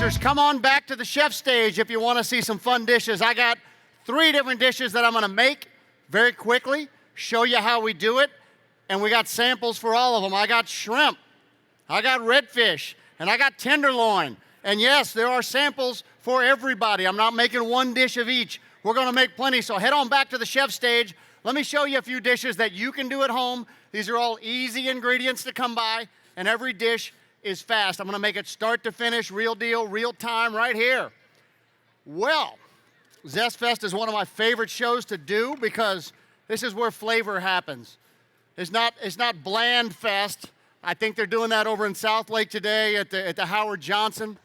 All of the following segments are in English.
Masters, come on back to the chef stage if you want to see some fun dishes. I got 3 different dishes that I'm going to make very quickly, show you how we do it, and we got samples for all of them. I got shrimp, I got redfish, and I got tenderloin. And yes, there are samples for everybody. I'm not making one dish of each. We're going to make plenty, so head on back to the chef stage. Let me show you a few dishes that you can do at home. These are all easy ingredients to come by, and every dish is fast. I'm going to make it start to finish, real deal, real time, right here. Well, ZestFest is one of my favorite shows to do because this is where flavor happens. It's not bland fest. I think they're doing that over in South Lake today at the Howard Johnson.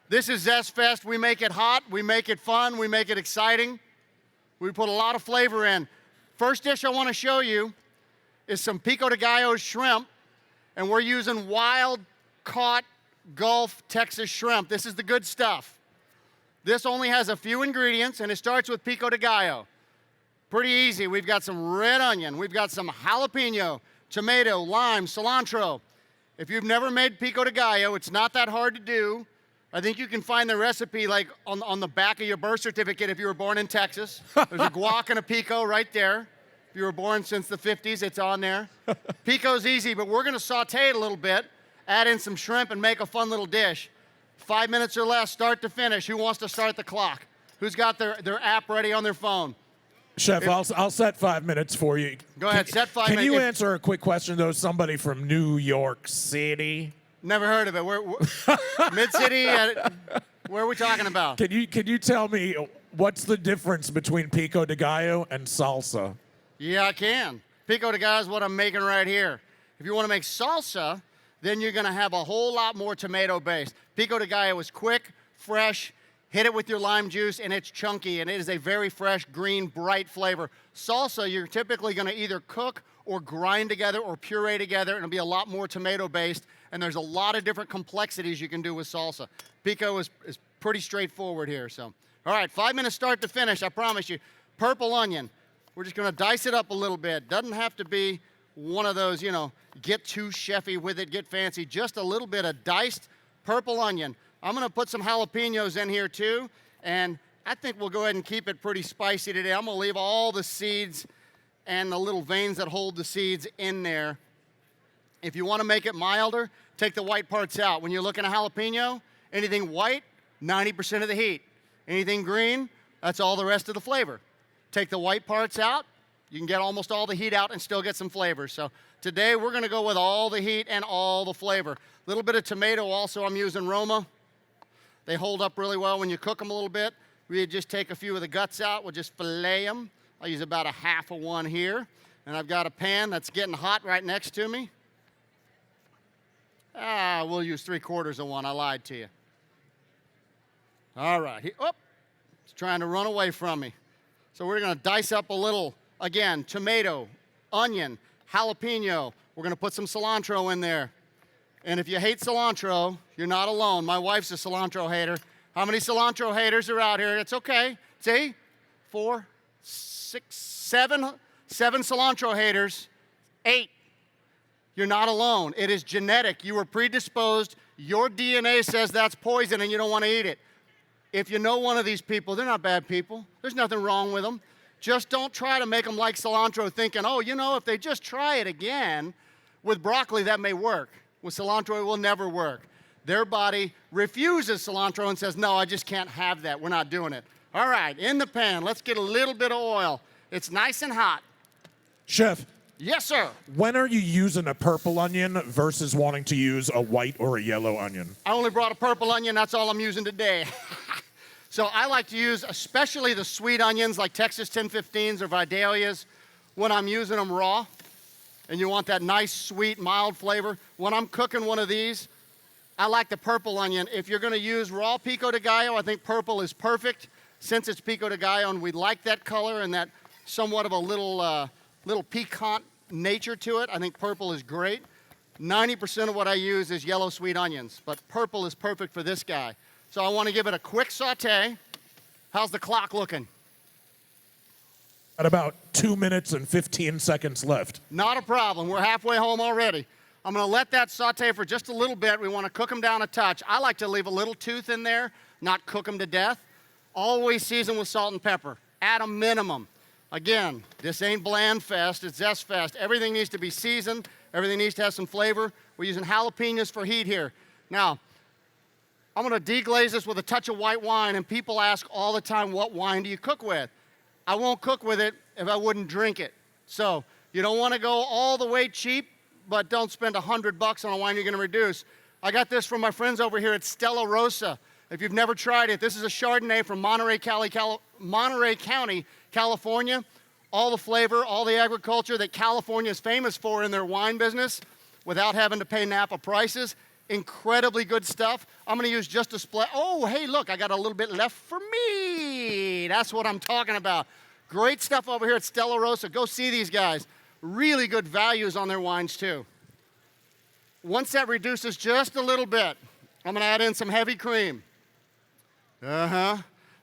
This is ZestFest. We make it hot, we make it fun, we make it exciting. We put a lot of flavor in. First dish I want to show you is some Pico de Gallo shrimp, and we're using wild caught Gulf Texas shrimp. This is the good stuff. This only has a few ingredients, and it starts with Pico de Gallo. Pretty easy. We've got some red onion, we've got some jalapeno, tomato, lime, cilantro. If you've never made Pico de Gallo, it's not that hard to do. I think you can find the recipe like on the back of your birth certificate if you were born in Texas. There's a guac and a pico right there. If you were born since the 50s, it's on there. Pico's easy, but we're gonna saute it a little bit, add in some shrimp and make a fun little dish. 5 minutes or less, start to finish. Who wants to start the clock? Who's got their app ready on their phone? Chef, I'll set 5 minutes for you. Go ahead, set 5 minutes. Can you answer a quick question, though? Somebody from New York City. Never heard of it. Mid-City, where are we talking about? Can you tell me what's the difference between Pico de Gallo and salsa? Yeah, I can. Pico de Gallo is what I'm making right here. If you want to make salsa, then you're going to have a whole lot more tomato base. Pico de Gallo is quick, fresh, hit it with your lime juice, and it's chunky, and it is a very fresh, green, bright flavor. Salsa, you're typically going to either cook or grind together or puree together, and it'll be a lot more tomato-based, and there's a lot of different complexities you can do with salsa. Pico is pretty straightforward here, so. All right, 5 minutes start to finish, I promise you. Purple onion, we're just gonna dice it up a little bit. Doesn't have to be one of those, get too chefy with it, get fancy. Just a little bit of diced purple onion. I'm gonna put some jalapenos in here too, and I think we'll go ahead and keep it pretty spicy today. I'm gonna leave all the seeds and the little veins that hold the seeds in there. If you wanna make it milder, take the white parts out. When you're looking at jalapeno, anything white, 90% of the heat. Anything green, that's all the rest of the flavor. Take the white parts out, you can get almost all the heat out and still get some flavor. So today we're gonna go with all the heat and all the flavor. A little bit of tomato also, I'm using Roma. They hold up really well when you cook them a little bit. We just take a few of the guts out, we'll just fillet them. I'll use about a half of one here. And I've got a pan that's getting hot right next to me. We'll use 3/4 of one, I lied to you. All right, it's trying to run away from me. So we're gonna dice up a little, again, tomato, onion, jalapeno. We're gonna put some cilantro in there. And if you hate cilantro, you're not alone. My wife's a cilantro hater. How many cilantro haters are out here? It's okay. See? 4, 6, 7 cilantro haters. 8. You're not alone. It is genetic. You were predisposed. Your DNA says that's poison and you don't want to eat it. If you know one of these people, they're not bad people. There's nothing wrong with them. Just don't try to make them like cilantro thinking, oh, if they just try it again, with broccoli that may work. With cilantro, it will never work. Their body refuses cilantro and says, no, I just can't have that. We're not doing it. All right, in the pan, let's get a little bit of oil. It's nice and hot. Chef. Yes, sir. When are you using a purple onion versus wanting to use a white or a yellow onion? I only brought a purple onion. That's all I'm using today. So I like to use especially the sweet onions like Texas 1015s or Vidalias when I'm using them raw. And you want that nice, sweet, mild flavor. When I'm cooking one of these, I like the purple onion. If you're gonna use raw Pico de Gallo, I think purple is perfect since it's Pico de Gallo and we like that color and that somewhat of a little piquant nature to it. I think purple is great. 90% of what I use is yellow sweet onions, but purple is perfect for this guy. So I want to give it a quick saute. How's the clock looking? At about 2 minutes and 15 seconds left. Not a problem. We're halfway home already. I'm gonna let that saute for just a little bit. We wanna cook them down a touch. I like to leave a little tooth in there, not cook them to death. Always season with salt and pepper, at a minimum. Again, this ain't Bland Fest, it's ZestFest. Everything needs to be seasoned, everything needs to have some flavor. We're using jalapenos for heat here. Now, I'm gonna deglaze this with a touch of white wine, and people ask all the time, what wine do you cook with? I won't cook with it if I wouldn't drink it. So, you don't wanna go all the way cheap, but don't spend $100 on a wine you're gonna reduce. I got this from my friends over here at Stella Rosa. If you've never tried it, this is a Chardonnay from Monterey County, California. All the flavor, all the agriculture that California is famous for in their wine business without having to pay Napa prices. Incredibly good stuff. I'm gonna use just a split. Oh, hey, look, I got a little bit left for me. That's what I'm talking about. Great stuff over here at Stella Rosa. Go see these guys. Really good values on their wines too. Once that reduces just a little bit, I'm gonna add in some heavy cream.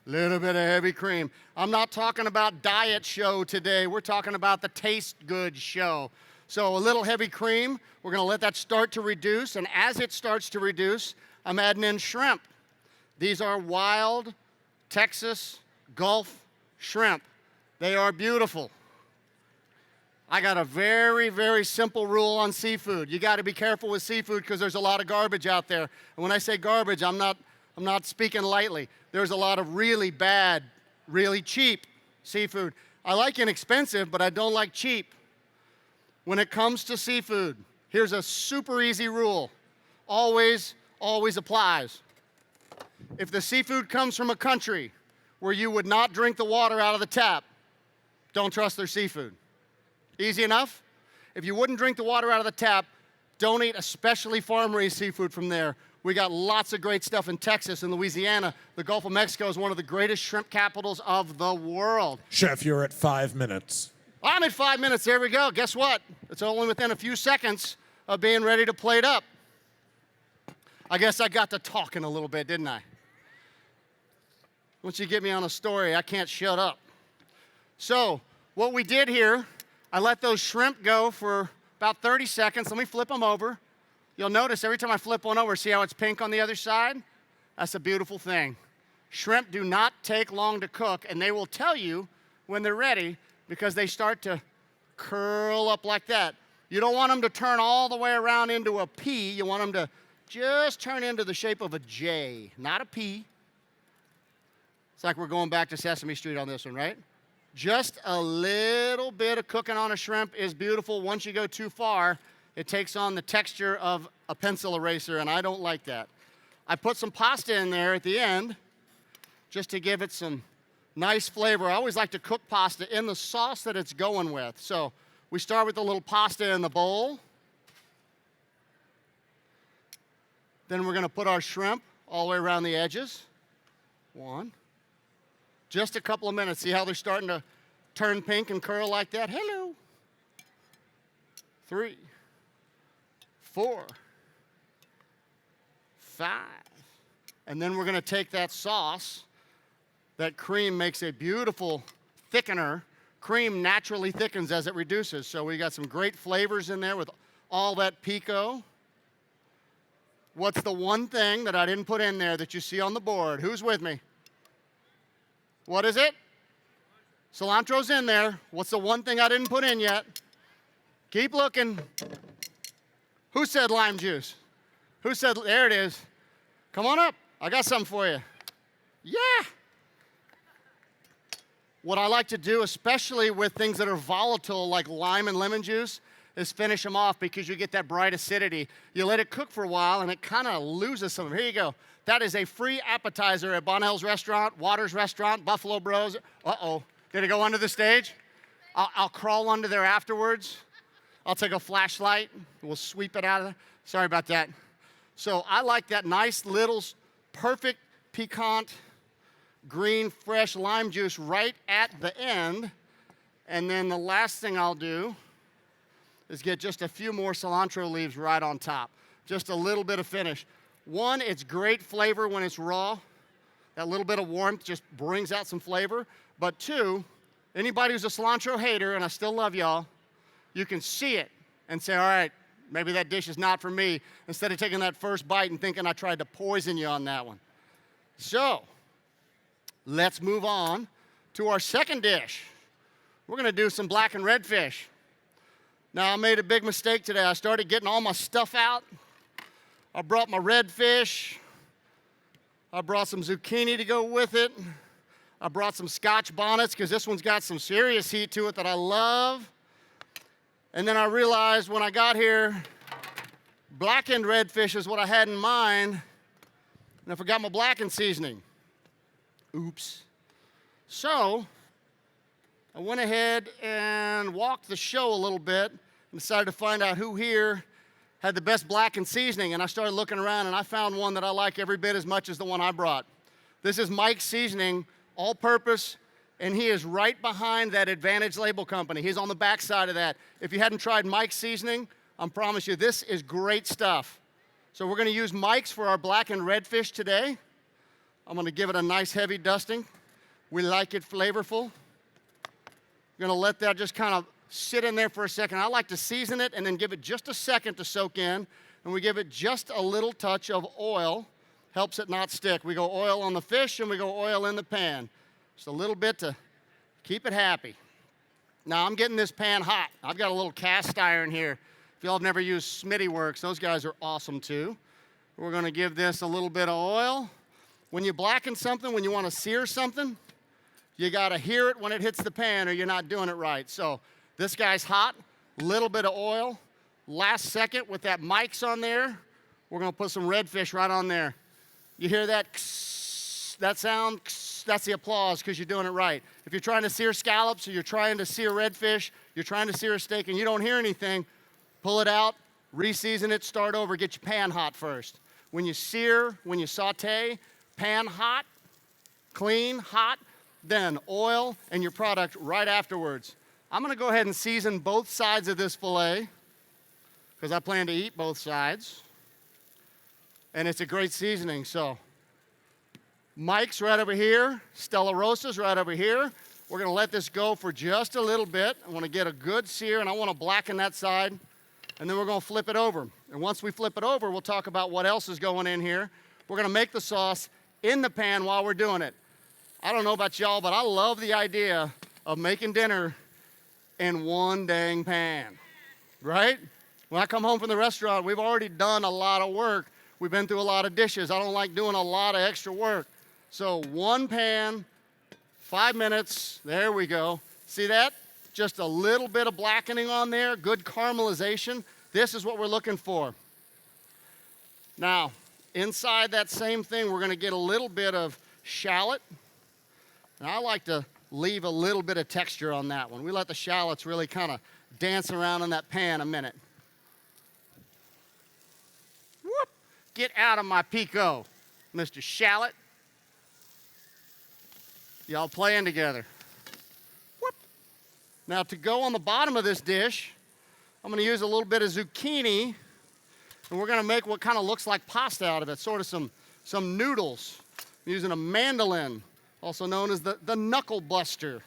Little bit of heavy cream. I'm not talking about diet show today. We're talking about the taste good show. So a little heavy cream. We're gonna let that start to reduce, and as it starts to reduce, I'm adding in shrimp. These are wild Texas Gulf shrimp. They are beautiful. I got a very, very simple rule on seafood. You gotta be careful with seafood because there's a lot of garbage out there. And when I say garbage, I'm not speaking lightly. There's a lot of really bad, really cheap seafood. I like inexpensive, but I don't like cheap. When it comes to seafood, here's a super easy rule. Always, always applies. If the seafood comes from a country where you would not drink the water out of the tap, don't trust their seafood. Easy enough? If you wouldn't drink the water out of the tap, don't eat especially farm-raised seafood from there. We got lots of great stuff in Texas and Louisiana. The Gulf of Mexico is one of the greatest shrimp capitals of the world. Chef, you're at 5 minutes. I'm at 5 minutes, there we go. Guess what? It's only within a few seconds of being ready to plate up. I guess I got to talking a little bit, didn't I? Once you get me on a story, I can't shut up. So, what we did here, I let those shrimp go for about 30 seconds. Let me flip them over. You'll notice every time I flip one over, see how it's pink on the other side? That's a beautiful thing. Shrimp do not take long to cook, and they will tell you when they're ready because they start to curl up like that. You don't want them to turn all the way around into a P. You want them to just turn into the shape of a J, not a P. It's like we're going back to Sesame Street on this one, right? Just a little bit of cooking on a shrimp is beautiful. Once you go too far, it takes on the texture of a pencil eraser, and I don't like that. I put some pasta in there at the end just to give it some nice flavor. I always like to cook pasta in the sauce that it's going with. So we start with a little pasta in the bowl. Then we're gonna put our shrimp all the way around the edges. One. Just a couple of minutes. See how they're starting to turn pink and curl like that? Hello. 3, 4, 5. And then we're gonna take that sauce. That cream makes a beautiful thickener. Cream naturally thickens as it reduces. So we got some great flavors in there with all that pico. What's the one thing that I didn't put in there that you see on the board? Who's with me? What is it? Cilantro's in there. What's the one thing I didn't put in yet? Keep looking. Who said lime juice? Who said, there it is. Come on up. I got something for you. Yeah. What I like to do, especially with things that are volatile like lime and lemon juice, is finish them off because you get that bright acidity. You let it cook for a while and it kind of loses some. Here you go. That is a free appetizer at Bonnell's Restaurant, Waters Restaurant, Buffalo Bros. Uh-oh. Did it go under the stage? I'll crawl under there afterwards. I'll take a flashlight. We'll sweep it out of there. Sorry about that. So I like that nice little perfect piquant green fresh lime juice right at the end. And then the last thing I'll do is get just a few more cilantro leaves right on top. Just a little bit of finish. One, it's great flavor when it's raw. That little bit of warmth just brings out some flavor. But two, anybody who's a cilantro hater, and I still love y'all, you can see it and say, all right, Maybe that dish is not for me, instead of taking that first bite and thinking I tried to poison you on that one. So, let's move on to our second dish. We're gonna do some black and red fish. Now, I made a big mistake today. I started getting all my stuff out. I brought my red fish. I brought some zucchini to go with it. I brought some Scotch bonnets because this one's got some serious heat to it that I love. And then I realized when I got here, blackened redfish is what I had in mind, and I forgot my blackened seasoning. Oops. So, I went ahead and walked the show a little bit and decided to find out who here had the best blackened seasoning, and I started looking around and I found one that I like every bit as much as the one I brought. This is Mike's Seasoning, all-purpose, and he is right behind that Advantage Label Company. He's on the back side of that. If you hadn't tried Mike's Seasoning, I promise you, this is great stuff. So we're gonna use Mike's for our blackened redfish today. I'm gonna give it a nice heavy dusting. We like it flavorful. Gonna let that just kind of sit in there for a second. I like to season it and then give it just a second to soak in, and we give it just a little touch of oil. Helps it not stick. We go oil on the fish and we go oil in the pan. Just a little bit to keep it happy. Now I'm getting this pan hot. I've got a little cast iron here. If y'all have never used Smitty Works, those guys are awesome too. We're gonna give this a little bit of oil. When you blacken something, when you wanna sear something, you gotta hear it when it hits the pan or you're not doing it right. So this guy's hot, little bit of oil. Last second with that Mike's on there, we're gonna put some redfish right on there. You hear that that sound? That's the applause because you're doing it right. If you're trying to sear scallops or you're trying to sear redfish, you're trying to sear a steak and you don't hear anything, pull it out, re-season it, start over, get your pan hot first. When you sear, when you saute, pan hot, clean, hot, then oil and your product right afterwards. I'm gonna go ahead and season both sides of this filet because I plan to eat both sides. And it's a great seasoning, so. Mike's right over here, Stella Rosa's right over here. We're gonna let this go for just a little bit. I wanna get a good sear and I wanna blacken that side, and then we're gonna flip it over. And once we flip it over, we'll talk about what else is going in here. We're gonna make the sauce in the pan while we're doing it. I don't know about y'all, but I love the idea of making dinner in one dang pan, right? When I come home from the restaurant, we've already done a lot of work. We've been through a lot of dishes. I don't like doing a lot of extra work. So one pan, 5 minutes, there we go. See that? Just a little bit of blackening on there, good caramelization. This is what we're looking for. Now, inside that same thing, we're gonna get a little bit of shallot. And I like to leave a little bit of texture on that one. We let the shallots really kind of dance around in that pan a minute. Whoop! Get out of my Pico, Mr. Shallot. Y'all playing together. Whoop. Now to go on the bottom of this dish, I'm gonna use a little bit of zucchini, and we're gonna make what kind of looks like pasta out of it, sort of some noodles. I'm using a mandolin, also known as the knuckle buster.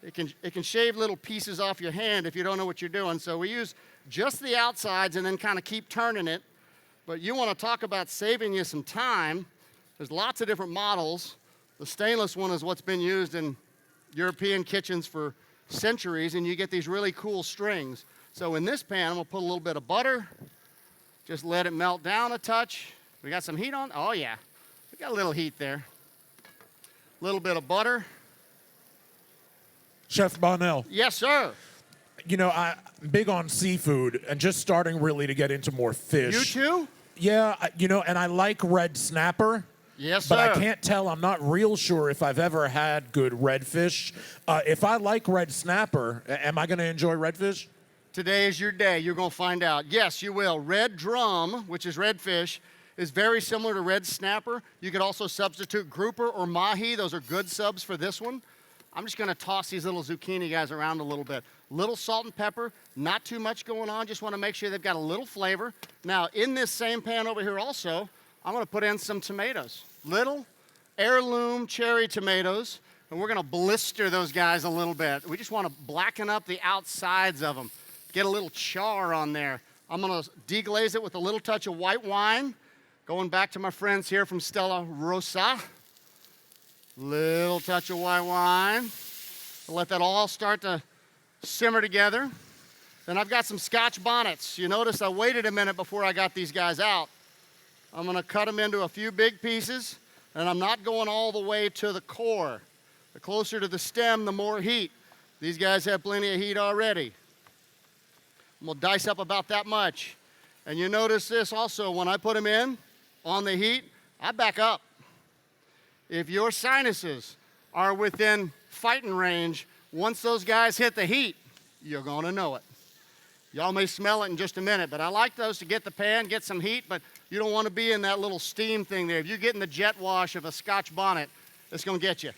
It can shave little pieces off your hand if you don't know what you're doing. So we use just the outsides and then kind of keep turning it. But you wanna talk about saving you some time. There's lots of different models. The stainless one is what's been used in European kitchens for centuries, and you get these really cool strings. So in this pan, I'm gonna put a little bit of butter, just let it melt down a touch. We got some heat on? Oh yeah, we got a little heat there. A little bit of butter. Chef Bonnell. Yes, sir. You know, I'm big on seafood and just starting really to get into more fish. You too? Yeah, you know, and I like red snapper. Yes, but sir. I can't tell. I'm not real sure if I've ever had good redfish. If I like red snapper, am I going to enjoy redfish? Today is your day. You're going to find out. Yes, you will. Red drum, which is redfish, is very similar to red snapper. You could also substitute grouper or mahi. Those are good subs for this one. I'm just going to toss these little zucchini guys around a little bit. Little salt and pepper, not too much going on. Just want to make sure they've got a little flavor. Now, in this same pan over here also, I'm gonna put in some tomatoes. Little heirloom cherry tomatoes, and we're gonna blister those guys a little bit. We just wanna blacken up the outsides of them. Get a little char on there. I'm gonna deglaze it with a little touch of white wine. Going back to my friends here from Stella Rosa. Little touch of white wine. Let that all start to simmer together. Then I've got some Scotch bonnets. You notice I waited a minute before I got these guys out. I'm gonna cut them into a few big pieces, and I'm not going all the way to the core. The closer to the stem, the more heat. These guys have plenty of heat already. I'm gonna dice up about that much. And you notice this also, when I put them in on the heat, I back up. If your sinuses are within fighting range, once those guys hit the heat, you're gonna know it. Y'all may smell it in just a minute, but I like those to get the pan, get some heat, but you don't wanna be in that little steam thing there. If you're getting the jet wash of a Scotch bonnet, it's gonna get you.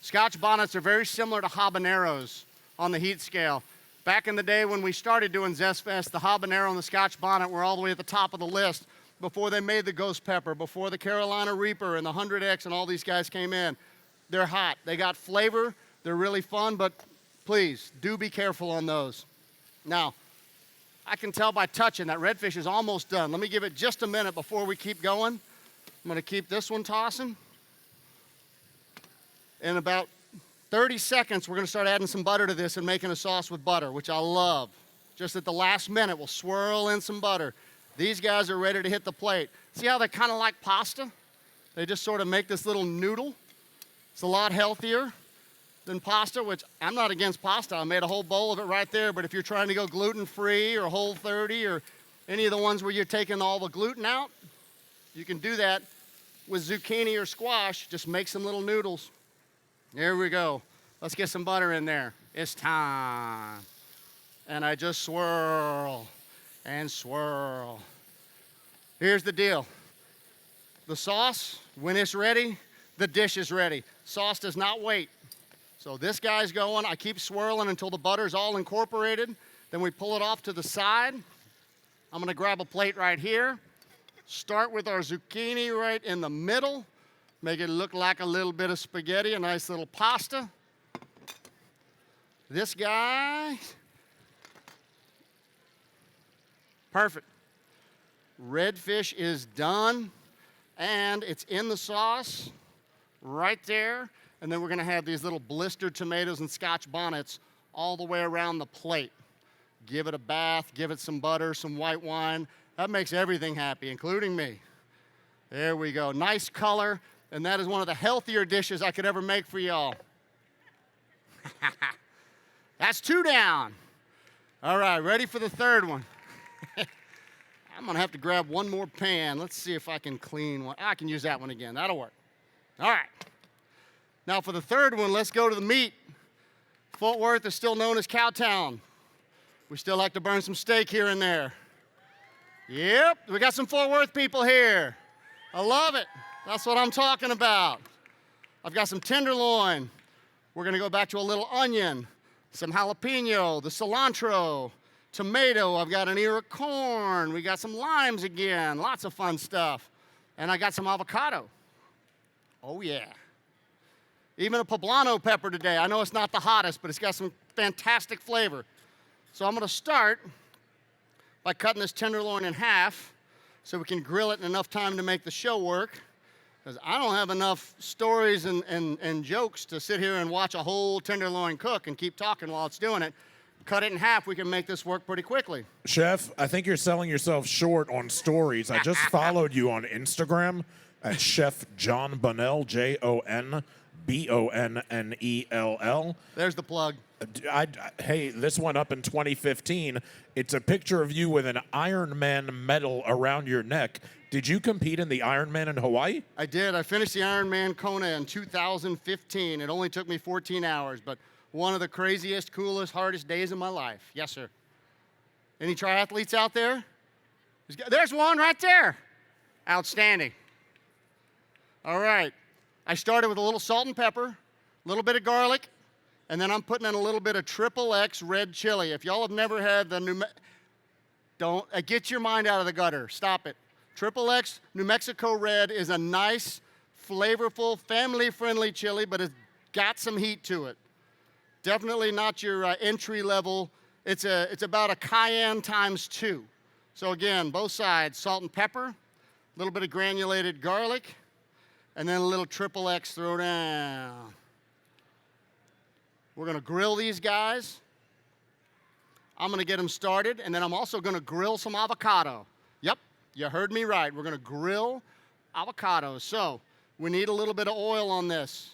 Scotch bonnets are very similar to habaneros on the heat scale. Back in the day when we started doing ZestFest, the habanero and the Scotch bonnet were all the way at the top of the list before they made the ghost pepper, before the Carolina Reaper and the 100X and all these guys came in. They're hot, they got flavor, they're really fun, but please, do be careful on those. Now, I can tell by touching that redfish is almost done. Let me give it just a minute before we keep going. I'm gonna keep this one tossing. In about 30 seconds, we're gonna start adding some butter to this and making a sauce with butter, which I love. Just at the last minute, we'll swirl in some butter. These guys are ready to hit the plate. See how they're kind of like pasta? They just sort of make this little noodle. It's a lot healthier than pasta, which I'm not against pasta. I made a whole bowl of it right there, but if you're trying to go gluten-free or Whole30 or any of the ones where you're taking all the gluten out, you can do that with zucchini or squash. Just make some little noodles. There we go. Let's get some butter in there. It's time. And I just swirl and swirl. Here's the deal. The sauce, when it's ready, the dish is ready. Sauce does not wait. So this guy's going. I keep swirling until the butter's all incorporated. Then we pull it off to the side. I'm gonna grab a plate right here. Start with our zucchini right in the middle. Make it look like a little bit of spaghetti, a nice little pasta. This guy, perfect. Redfish is done, and it's in the sauce right there. And then we're gonna have these little blistered tomatoes and Scotch bonnets all the way around the plate. Give it a bath, give it some butter, some white wine. That makes everything happy, including me. There we go, nice color. And that is one of the healthier dishes I could ever make for y'all. That's 2 down. All right, ready for the third one. I'm gonna have to grab one more pan. Let's see if I can clean one. I can use that one again, that'll work. All right. Now for the third one, let's go to the meat. Fort Worth is still known as Cowtown. We still like to burn some steak here and there. Yep, we got some Fort Worth people here. I love it. That's what I'm talking about. I've got some tenderloin. We're gonna go back to a little onion, some jalapeno, the cilantro, tomato. I've got an ear of corn. We got some limes again, lots of fun stuff. And I got some avocado. Oh yeah. Even a poblano pepper today. I know it's not the hottest, but it's got some fantastic flavor. So I'm gonna start by cutting this tenderloin in half so we can grill it in enough time to make the show work. Because I don't have enough stories and jokes to sit here and watch a whole tenderloin cook and keep talking while it's doing it. Cut it in half, we can make this work pretty quickly. Chef, I think you're selling yourself short on stories. I just followed you on Instagram at Chef Jon Bonnell, JonBonnell. There's the plug. Hey, this went up in 2015. It's a picture of you with an Ironman medal around your neck. Did you compete in the Ironman in Hawaii? I did. I finished the Ironman Kona in 2015. It only took me 14 hours, but one of the craziest, coolest, hardest days of my life. Yes, sir. Any triathletes out there? There's one right there. Outstanding. All right. I started with a little salt and pepper, a little bit of garlic, and then I'm putting in a little bit of XXX red chili. If y'all have never had the don't get your mind out of the gutter. Stop it. XXX New Mexico Red is a nice, flavorful, family-friendly chili, but it's got some heat to it. Definitely not your entry-level It's about a cayenne times 2. So again, both sides, salt and pepper, a little bit of granulated garlic, and then a little triple X throw down. We're gonna grill these guys. I'm gonna get them started, and then I'm also gonna grill some avocado. Yep, you heard me right. We're gonna grill avocados. So we need a little bit of oil on this.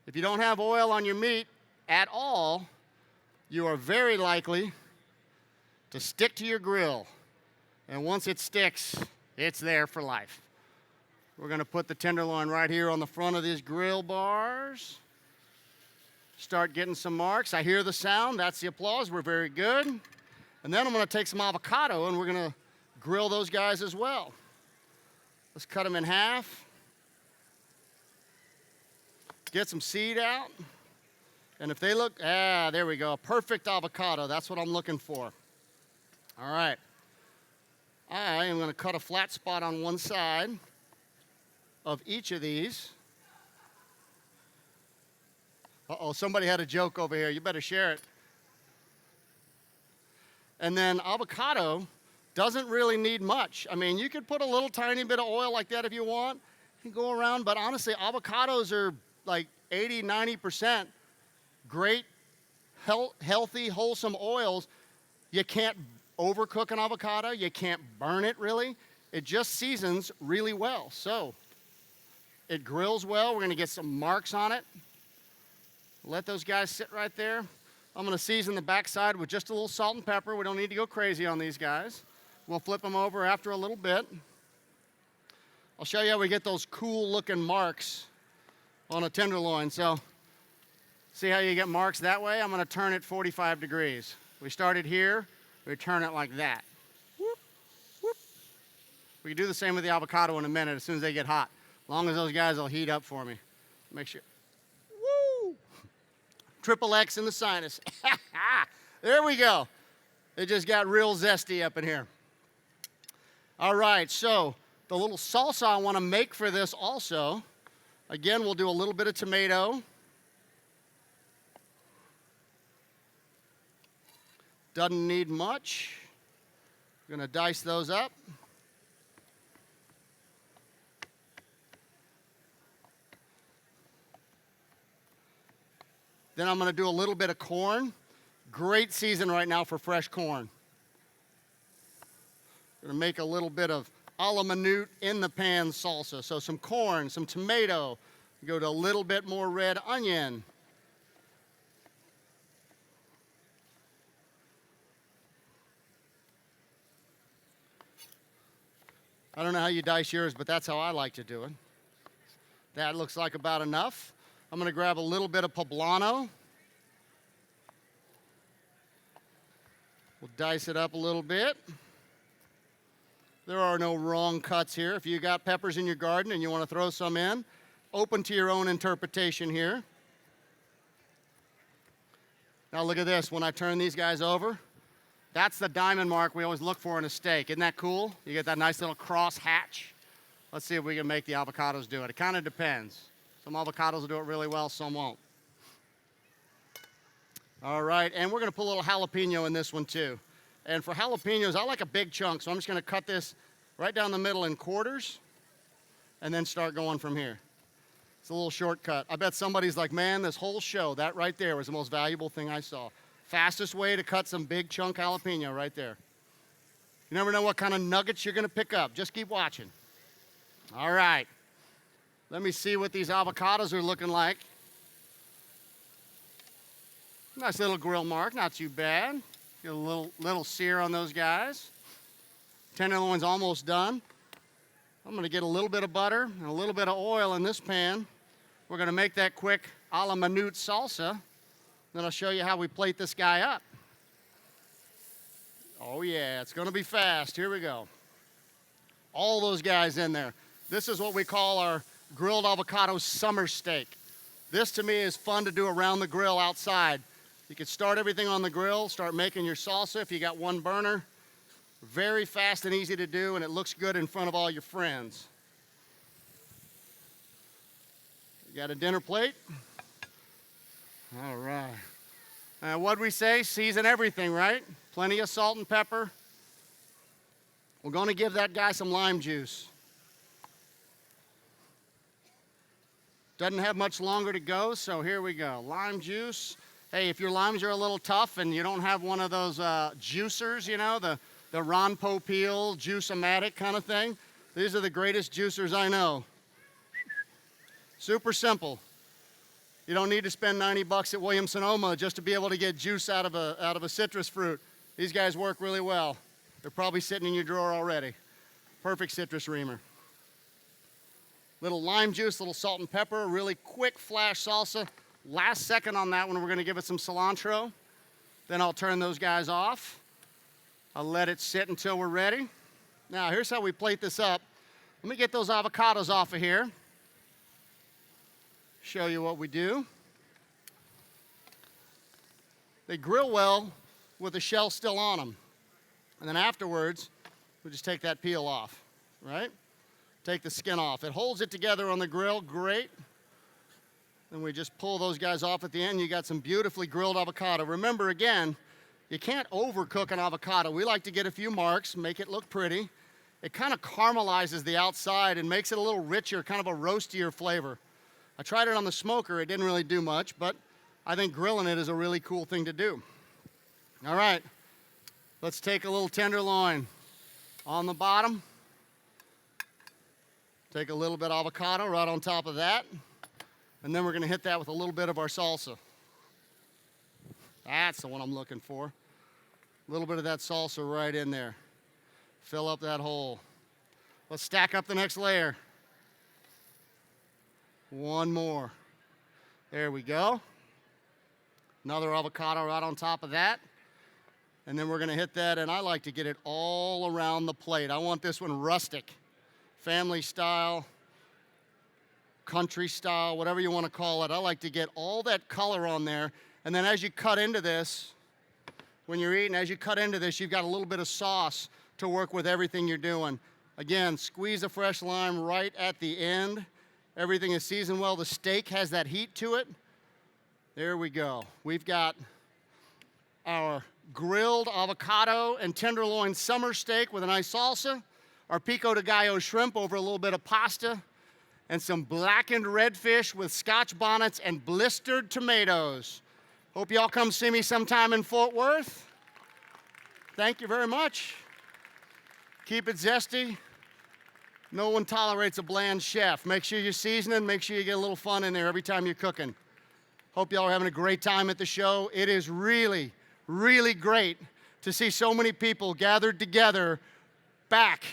If you don't have oil on your meat at all, you are very likely to stick to your grill. And once it sticks, it's there for life. We're gonna put the tenderloin right here on the front of these grill bars. Start getting some marks. I hear the sound, that's the applause, we're very good. And then I'm gonna take some avocado and we're gonna grill those guys as well. Let's cut them in half. Get some seed out. And if they look, there we go, perfect avocado, that's what I'm looking for. All right. I am gonna cut a flat spot on one side of each of these. Uh-oh, somebody had a joke over here. You better share it. And then avocado doesn't really need much. I mean, you could put a little tiny bit of oil like that if you want and go around, but honestly, avocados are like 80, 90% great, healthy, wholesome oils. You can't overcook an avocado. You can't burn it really. It just seasons really well. So it grills well. We're gonna get some marks on it. Let those guys sit right there. I'm gonna season the backside with just a little salt and pepper. We don't need to go crazy on these guys. We'll flip them over after a little bit. I'll show you how we get those cool looking marks on a tenderloin. So, see how you get marks that way? I'm gonna turn it 45 degrees. We started here, we turn it like that. Whoop, whoop. We can do the same with the avocado in a minute as soon as they get hot. As long as those guys will heat up for me. Make sure. Triple X in the sinus. There we go. It just got real zesty up in here. All right, so the little salsa I want to make for this also, again, we'll do a little bit of tomato. Doesn't need much. We're going to dice those up. Then I'm gonna do a little bit of corn. Great season right now for fresh corn. Gonna make a little bit of a la minute in the pan salsa. So some corn, some tomato, go to a little bit more red onion. I don't know how you dice yours, but that's how I like to do it. That looks like about enough. I'm gonna grab a little bit of poblano. We'll dice it up a little bit. There are no wrong cuts here. If you got peppers in your garden and you wanna throw some in, open to your own interpretation here. Now look at this, when I turn these guys over, that's the diamond mark we always look for in a steak. Isn't that cool? You get that nice little cross hatch. Let's see if we can make the avocados do it. It kind of depends. Some avocados will do it really well, some won't. All right, and we're gonna put a little jalapeno in this one too. And for jalapenos, I like a big chunk, so I'm just gonna cut this right down the middle in quarters and then start going from here. It's a little shortcut. I bet somebody's like, man, this whole show, that right there was the most valuable thing I saw. Fastest way to cut some big chunk jalapeno right there. You never know what kind of nuggets you're gonna pick up. Just keep watching. All right. Let me see what these avocados are looking like. Nice little grill mark, not too bad. Get a little sear on those guys. Tenderloin's almost done. I'm gonna get a little bit of butter and a little bit of oil in this pan. We're gonna make that quick a la minute salsa. Then I'll show you how we plate this guy up. Oh yeah, it's gonna be fast. Here we go. All those guys in there. This is what we call our grilled avocado summer steak. This to me is fun to do around the grill outside. You can start everything on the grill, start making your salsa if you got one burner. Very fast and easy to do, and it looks good in front of all your friends. You got a dinner plate? All right. What'd we say? Season everything, right? Plenty of salt and pepper. We're going to give that guy some lime juice. Doesn't have much longer to go, so here we go. Lime juice. Hey, if your limes are a little tough and you don't have one of those juicers, you know, the Ron Popeil, Juice-O-Matic kind of thing, these are the greatest juicers I know. Super simple. You don't need to spend 90 bucks at Williams-Sonoma just to be able to get juice out of a citrus fruit. These guys work really well. They're probably sitting in your drawer already. Perfect citrus reamer. Little lime juice, little salt and pepper, really quick flash salsa. Last second on that one, we're gonna give it some cilantro. Then I'll turn those guys off. I'll let it sit until we're ready. Now, here's how we plate this up. Let me get those avocados off of here. Show you what we do. They grill well with the shell still on them. And then afterwards, we just take that peel off, right? Take the skin off. It holds it together on the grill, great. Then we just pull those guys off at the end. You got some beautifully grilled avocado. Remember, again, you can't overcook an avocado. We like to get a few marks, make it look pretty. It kind of caramelizes the outside and makes it a little richer, kind of a roastier flavor. I tried it on the smoker. It didn't really do much, but I think grilling it is a really cool thing to do. All right, let's take a little tenderloin on the bottom. Take a little bit of avocado right on top of that. And then we're gonna hit that with a little bit of our salsa. That's the one I'm looking for. A little bit of that salsa right in there. Fill up that hole. Let's stack up the next layer. One more. There we go. Another avocado right on top of that. And then we're gonna hit that, and I like to get it all around the plate. I want this one rustic, family style, country style, whatever you want to call it. I like to get all that color on there. And then as you cut into this, when you're eating, as you cut into this, you've got a little bit of sauce to work with everything you're doing. Again, squeeze a fresh lime right at the end. Everything is seasoned well. The steak has that heat to it. There we go. We've got our grilled avocado and tenderloin summer steak with a nice salsa, our Pico de Gallo shrimp over a little bit of pasta, and some blackened redfish with scotch bonnets and blistered tomatoes. Hope y'all come see me sometime in Fort Worth. Thank you very much. Keep it zesty. No one tolerates a bland chef. Make sure you're seasoning, make sure you get a little fun in there every time you're cooking. Hope y'all are having a great time at the show. It is really, really great to see so many people gathered together back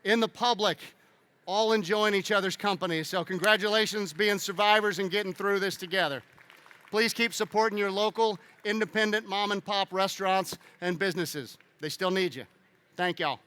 in the public, all enjoying each other's company. So congratulations being survivors and getting through this together. Please keep supporting your local independent mom and pop restaurants and businesses. They still need you. Thank y'all.